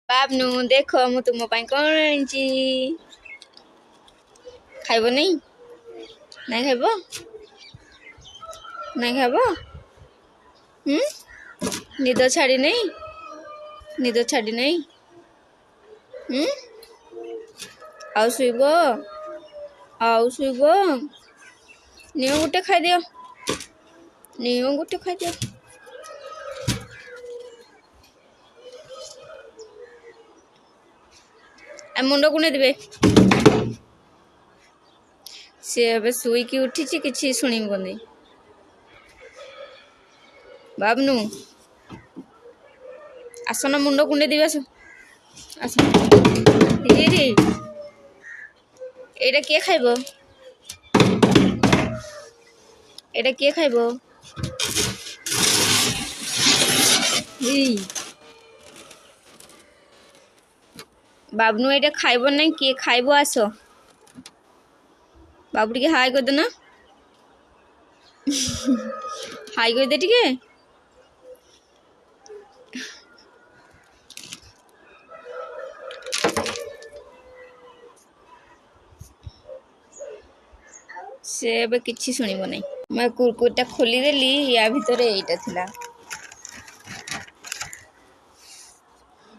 बाबनू देख मु तुम कौन आनी खाइब नहीं नहीं खाइब नहीं खाइब निद छाड़ी नहीं निद छाड़ी नहीं आउ शुब आउ शुब नियो गोटे खाई दियो नियो गोटे खाई दियो मुंड कुने देबे सी ए शुईकी उठी कि शुणी बाबनू आसन मुंड कुंडे देबे आस आस एटा किए खाइब एटा किए खाइब बाबनू एटा खाइब नहीं किए खाइब आस बाबू टी हाई कर देना हाई कर दे टिके से किसी शुणव नहीं मैं कुरकुरीटा खोलीदेली या भितर यहीटा थिला।